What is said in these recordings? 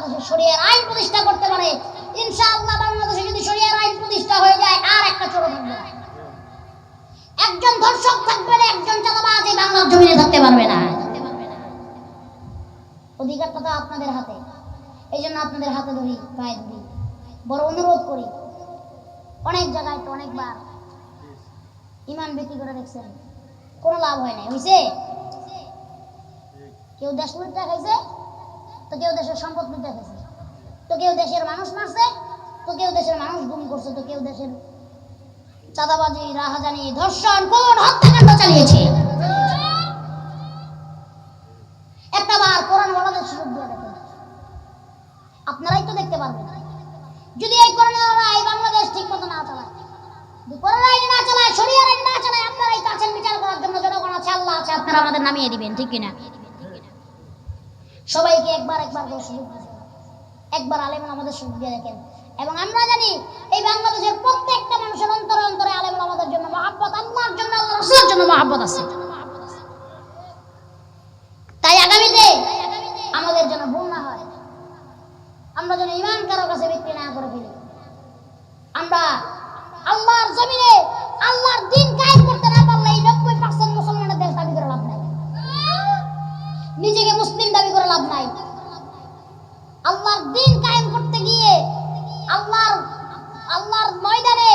বাংলাদেশে শরিয়ার আইন প্রতিষ্ঠা করতে পারে, ইনশাআল্লাহ বাংলাদেশে যদি শরিয়ার আইন প্রতিষ্ঠা হয়ে যায় আর একটা চোর থাকবে না, একজন ধর্ষক থাকবে না, একজন চাঁদাবাজ এই বাংলার জমিনে থাকতে পারবে না। অধিকারটা তো আপনাদের হাতে। এই জন্য আপনাদের হাতে ধরি, পায়ে ধরি, বড় অনুরোধ করি। অনেক জায়গায় তো অনেকবার ইমান বিক্রি করে দেখছেন, কোনো লাভ হয় নাই। হয়েছে কেউ দেশ লুটটা খাইছে, তো কেউ দেশের সম্পদ লুটটা খাইছে, তো কেউ দেশের মানুষ মারছে, তো কেউ দেশের মানুষ গুম করছে, তো কেউ দেশের চাঁদাবাজি, রাহাজানি, ধর্ষণ, খুন, হত্যাকাণ্ড চালিয়েছে। একটা বার কোরআন ওয়ালাদের সুযোগ দিয়ে দেখেন, আপনারাই তো দেখতে পারবেন। যদি এই কোরআন ওয়ালা এই বাংলাদেশ ঠিক মতো না চালায়, যদি কোরআন আইন না চালায়, শরিয়ার আইন না চালায়, আপনারাই তো আছেন বিচার করার জন্য, জনগণ আছে, আল্লাহ আছে, আপনারা আমাদের নামিয়ে দিবেন, ঠিক কিনা? সবাইকে একবার করে সুযোগ দিয়েছেন, একবার আলেম আমাদের সুযোগ দিয়ে দেখেন। এবং আমরা জানি এই বাংলাদেশের প্রত্যেকটা মানুষের অন্তরে অন্তরে আলেম আমাদের জন্য মহব্বত, আল্লাহর জন্য, আল্লাহ রাসূলের জন্য মহব্বত আছে। তাই আগামীতে আমাদের জন্য ভুল না হয়, আমরা যেন ঈমান কারো কাছে বিক্রি না করে ফেলি। আমরা আল্লাহর জমিনে আল্লাহর দ্বীন কায়েম করতে না পারলে এই 90% মুসলমানের দেশ দাবি করে লাভ নাই, নিজেকে মুসলিম দাবি করে লাভ নাই। আল্লাহর দ্বীন কায়েম করতে গিয়ে আল্লাহর ময়দানে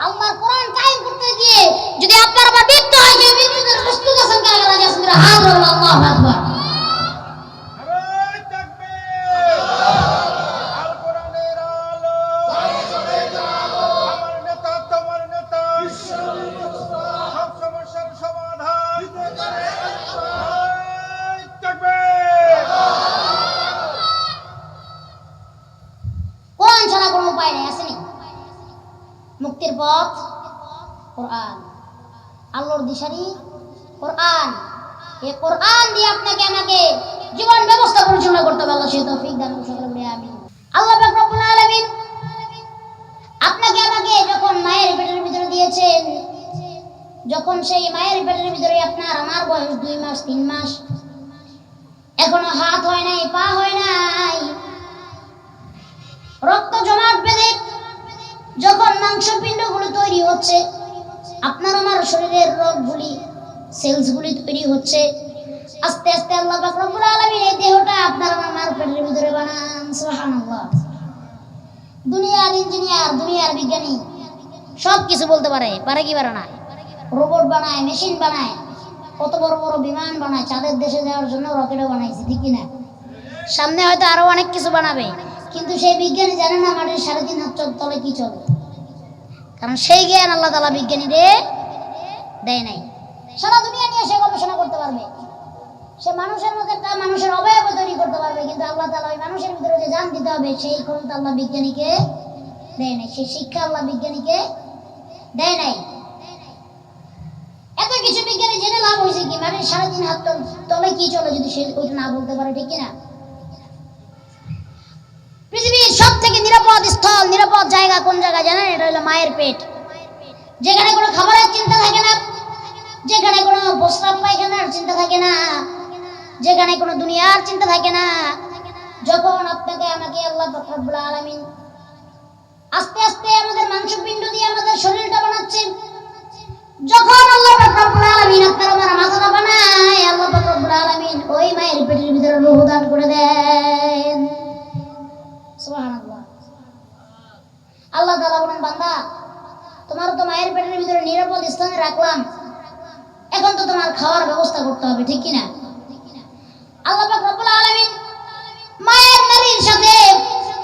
আল্লাহর কোরআন কায়েম করতে গিয়ে যদি আপনার আবার মৃত্যু হয়, যে মৃত্যুদের প্রস্তুত আছেন কারা কারা আছেন, হাত ধরুন, আল্লাহু আকবার। কোরআন ছাড়া কোনো উপায় নেই, আসেনি? মুক্তির পথ কোরআন, আল্লাহর দিশারি কোরআন। এই কোরআন দিয়ে আপনাকে আমাকে জীবন ব্যবস্থা পরিচালনা করতে হবে। আল্লাহ সেই তৌফিক দান করুন সকলে বলে আমিন। আল্লাহ পাক রব্বুল আলামিন আপনাকে আমাকে যখন মায়ের পেটের ভিতরে দিয়েছেন, যখন সেই মায়ের পেটের ভিতরে আপনার আমার বয়স 2 মাস 3 মাস, এখনো হাত হয় নাই, পা হয় নাই, রক্ত জমাট বেঁধে যখন মাংসপিণ্ডগুলো তৈরি হচ্ছে, আপনার আমার শরীরের রোগগুলি, সেলসগুলি তৈরি হচ্ছে, আস্তে আস্তে আল্লাহ পাক রব্বুল আলামিন এই দেহটা আপনার আমার পেটের ভিতরে বানান। সুবহানাল্লাহ। দুনিয়ার ইঞ্জিনিয়ার, দুনিয়ার বিজ্ঞানী সব কিছু বলতে পারে, পারে কি পারে না? রোবট বানায়, মেশিন বানায়, কত বড় বড় বিমান বানায়, চাঁদের দেশে যাওয়ার জন্য রকেটও বানাইছে, ঠিক কিনা? সামনে হয়তো আরো অনেক কিছু বানাবে, কিন্তু সেই বিজ্ঞানী জানে না মাটির 3.5 হাত তলে কি চলে, কারণ সেই জ্ঞান আল্লাহ তাআলা বিজ্ঞানীদের দেয় নাই। সারা দুনিয়া নিয়ে সে গবেষণা করতে পারবে, সে মানুষের মধ্যে একটা মানুষের অবয়ব তৈরি করতে পারবে, কিন্তু আল্লাহ তাআলা ওই মানুষের ভিতরে যে জান দিতে হবে সেই ক্ষমতা আল্লাহ বিজ্ঞানীকে দেয় নাই, সেই শিক্ষা আল্লাহ বিজ্ঞানীকে দেয় নাই। এত কিছু বিজ্ঞানী জেনে লাভ হয়েছে কি? মাটির 3.5 হাত তলে কি চলে যদি সে ওইটা না বলতে পারে, ঠিক কিনা? পৃথিবীর সব থেকে নিরাপদ স্থল, নিরাপদ জায়গা কোন জায়গা জানেন? এটা হলো মায়ের পেট, যেখানে কোনো খাবারের চিন্তা থাকে না, যেখানে কোনো প্রস্রাব পায়খানার চিন্তা থাকে না, যেখানে কোনো দুনিয়ার চিন্তা থাকে না। যখন আপনাকে আমাকে আল্লাহ পাক রব্বুল আলামিন আস্তে আস্তে আমাদের মাংসপিণ্ড দিয়ে আমাদের শরীরটা বানাচ্ছে, যখন আল্লাহ পাক রব্বুল আলামিন আপনার আমার মাথাটা বানায়, আল্লাহ পাক রব্বুল আলামিন ওই মায়ের পেটের ভিতরে রূহ দান করে দেন। সুবহানাল্লাহ। আল্লাহ তাআলা বলেন, বান্দা তোমার তো মায়ের পেটের ভিতরে নিরাপদ স্থানে রাখলাম, এখন তো তোমার খাওয়ার ব্যবস্থা করতে হবে, ঠিক কিনা? আল্লাহ পাক রব্বুল আলামিন মায়ের নারীর সাথে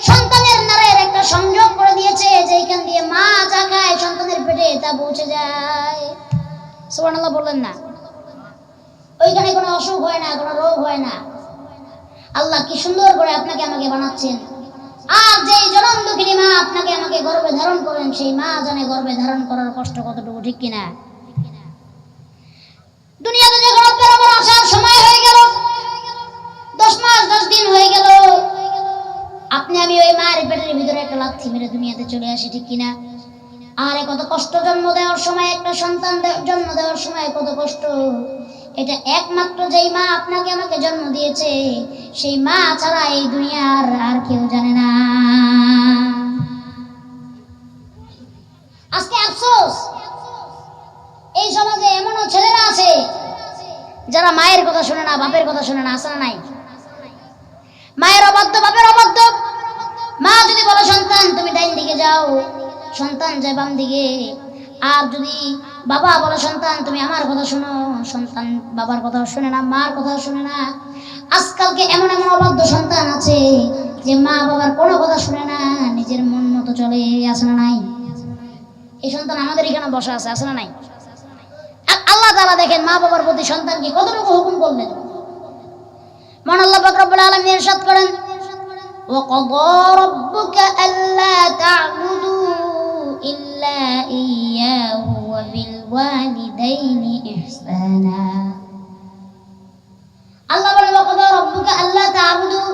সন্তানের নারীর একটা সংযোগ করে দিয়েছে, যেখান দিয়ে মা যা খায় সন্তানের পেটে তা পৌঁছে যায়। সুবহানাল্লাহ বললেন না? ওইখানে কোনো অসুখ হয় না, কোনো রোগ হয় না। আল্লাহ কি সুন্দর করে আপনাকে আমাকে বানাচ্ছেন। আর যে জনম দুঃখিনী মা আপনাকে আমাকে গর্ভে ধারণ করেন, সেই মা জানে গর্ভে ধারণ করার কষ্ট কতটুকু, ঠিক কিনা? দুনিয়াতে যখন আপনার আমার আসার সময় হয়ে গেল, 10 মাস 10 দিন হয়ে গেল, আপনি আমি ওই মায়ের পেটের ভিতরে একটা লাথি মেরে দুনিয়াতে চলে আসি, ঠিক কিনা? আরে কত কষ্ট জন্ম দেওয়ার সময়, একটা সন্তান জন্ম দেওয়ার সময় কত কষ্ট। এটা একমাত্র যেই মা আপনাকে আমাকে জন্ম দিয়েছে সেই মা ছাড়া এই দুনিয়ার আর কেউ জানে না। আজকে আফসোস, এই সমাজে এমনও ছেলেরা আছে যারা মায়ের কথা শুনে না, বাপের কথা শুনে না। আছে না নাই? মায়ের অবাধ্য, বাপের অবাধ্য। মা যদি বলে সন্তান তুমি ডাইন দিকে যাও, সন্তান যায় বাম দিকে। আর যদি বাবা বলে সন্তান তুমি আমার কথা শোনো, সন্তান বাবার কথা শুনে না, মার কথা শুনে না। আজকালকে এমন এমন অবাধ্য সন্তান আছে যে মা বাবার কোনো কথা শুনে না, নিজের মন মতো চলে। আছে না নাই? এই সন্তান আমাদের এখানে বসা আছে। আছে না নাই? আল্লাহ তাআলা দেখেন মা বাবার প্রতি সন্তানকে কতটুকু হুকুম করলেন। মহান আল্লাহ পাক রব্বুল আলামিন ইরশাদ করেন, وَقَضَى رَبُّكَ أَلَّا تَعْبُدُوا إِلَّا إِيَّاهُ وَبِالْوَالِدَيْنِ إِحْسَانًا। আল্লাহ বলেন وَقَضَى رَبُّكَ أَلَّا تَعْبُدُوا,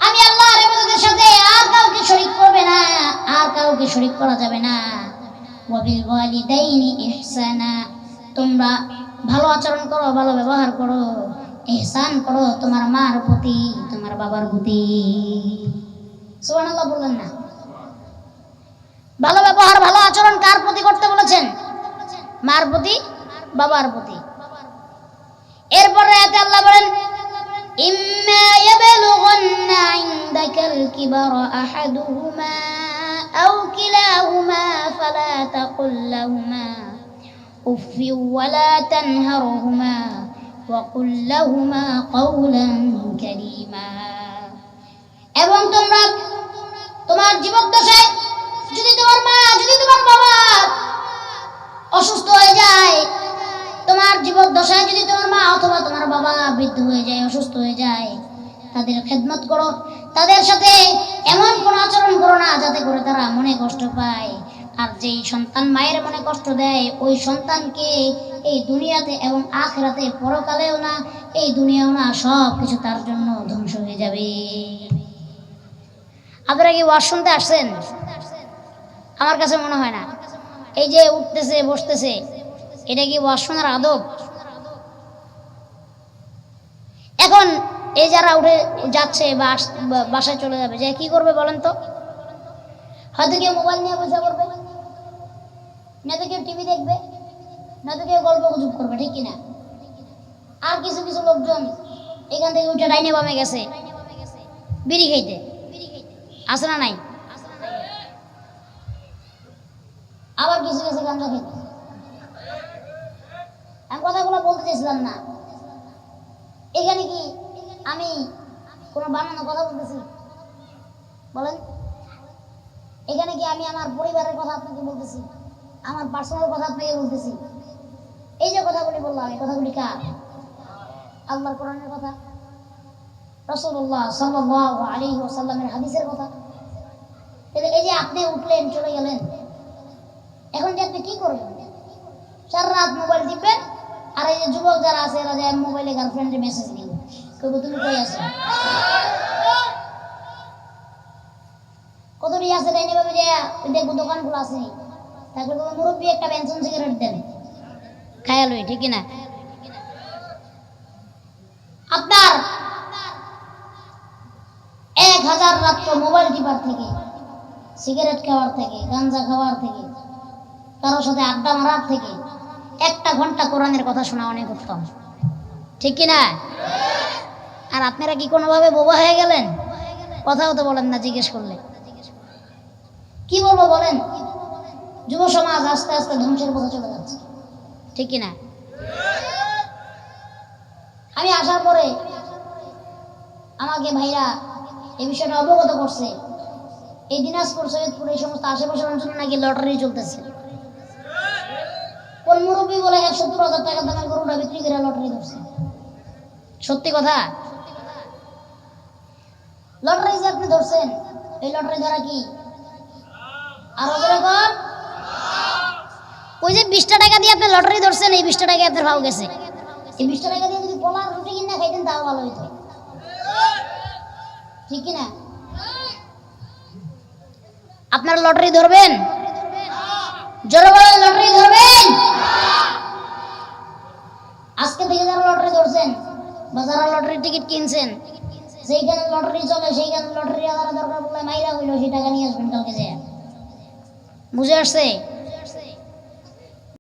আমি আল্লাহর ইবাদতের সাথে আর কাউকে শরীক করবে না, আর কাউকে শরীক করা যাবে না। وَبِالْوَالِدَيْنِ إِحْسَانًا, তোমরা ভালো আচরণ করো, ভালো ব্যবহার করো, ইহসান করো তোমার মার প্রতি, তোমার বাবার প্রতি। সুবহানাল্লাহ বললেন না? ভালো ব্যবহার, ভালো আচরণ কার প্রতি করতে বলেছেন? মার প্রতি, বাবার প্রতি। এরপরে আয়াতে আল্লাহ বলেন, ইম্মা ইয়াবলুগান্না ইনদাকাল কিবারা আহাদুহুমা আও কিলাহুমা ফালা তাকুল লাহুমা উফফি ওয়ালা তানহারহুমা وَقُلْ لَهُمَا قَوْلًا كَرِيمًا। এবং তোমরা তোমার জীবদ্দশায় যদি তোমার মা, যদি তোমার বাবা অসুস্থ হয়ে যায়, তোমার জীবদ্দশায় যদি তোমার মা অথবা তোমার বাবা বৃদ্ধ হয়ে যায়, অসুস্থ হয়ে যায়, তাদের খেদমত করো, তাদের সাথে এমন কোনো আচরণ করো না যাতে করে তারা মনে কষ্ট পায়। আর যেই সন্তান মায়ের মনে কষ্ট দেয়, ওই সন্তানকে এই দুনিয়াতে এবং আখিরাতে, পরকালেও না, এই দুনিয়াও না, সব কিছু তার জন্য ধ্বংস হয়ে যাবে। আপনারা কি ওয়াজ শুনতে আসছেন? আমার কাছে মনে হয় না। এই যে উঠতেছে বসতেছে, এটা কি ওয়াজ শোনার আদব? এখন এই যারা উঠে যাচ্ছে বা বাসায় চলে যাবে, যে কি করবে বলেন তো? হয়তো কেউ মোবাইল নিয়ে বসে পড়বে, নয়তো কেউ টিভি দেখবে, নয়তো কেউ গল্প গুজব করবে, ঠিক কিনা? আর কিছু কিছু লোকজন এখান থেকে উঠে ডাইনে বামে গেছে বিড়ি খাইতে। আছে না নাই? আবার কিছু গেছে গাঁজা খেতে। আমি কথাগুলো বলতে চাইছিলাম না। এখানে কি আমি কোনো বানানো কথা বলতেছি? বলেন, এখানে কি আমি আমার পরিবারের কথা আপনাকে বলতেছি? আমার পার্সোনাল কথা আপনাকে বলতেছি? এই যে কথাগুলি বললাম, এই কথাগুলি কার? আল্লাহর কোরআনের কথা, রাসূলুল্লাহ সাল্লাল্লাহু আলাইহি ওয়াসাল্লামের হাদিসের কথা। তাহলে এই যে আপনি উঠলেন চলে গেলেন, এখন যে আপনি কি করবেন? সারা রাত মোবাইল টিপবেন, আর এই যে যুবক যারা আছে এরা যে মোবাইলে গার্লফ্রেন্ডের মেসেজ দিবে, কইব তুমি কই আছো? কত রিয়া আছে ডাইনে ভাবে যে দেখবো দোকানগুলো আছে, তারপরে কোনো মুরব্বী একটা বেনসন সিগারেট দেন, খায়া লই, ঠিক না? আপনার 1000 রাত্র মোবাইল টিপার থেকে, সিগারেট খাওয়ার থেকে, গাঞ্জা খাওয়ার থেকে, কারোর সাথে আড্ডা মারার থেকে 1 ঘন্টা কোরআনের কথা শোনা অনেক উত্তম, ঠিক কিনা? আর আপনারা কি কোনোভাবে বোবা হয়ে গেলেন? কথাও তো বলেন না জিজ্ঞেস করলে। কি বলবো বলেন? যুব সমাজ আস্তে আস্তে ধ্বংসের পথে চলে যাচ্ছে, ঠিক কিনা? আমি আসার পরে আমাকে ভাইরা এই বিষয়টা অবগত করছে। এই দিনাজপুর, সৈয়দপুর, এই সমস্ত আশেপাশের অঞ্চলে নাকি লটারি চলতেছে। কোন মুরব্বী বলে 70,000 টাকা দামের গরুটা বিক্রি করে লটারি ধরছে। সত্যি কথা? লটারি যে আপনি ধরছেন, এই লটারি ধরা কি? আরো জোরে কর। ওই যে 20 টাকা দিয়ে আপনি লটারি ধরছেন, এই 20 টাকা আপনার ভাও গেছে। এই 20 টাকা দিয়ে যদি পোলার রুটি কিনা খাইতেন তাও ভালো হইতো, ঠিক কিনা? আপনারা লটারি ধরবেন? জোরে বলেন, লটারি ধরবেন? যারা লটারি টিকিট কিনছেন, যেইখানে লটারি চলে সেইখানে লটারি আলাদা দরকার পড়লে মাইরা হইলো সেই টাকা নিয়ে আসবেন কালকে যায়। বুঝে আসছে?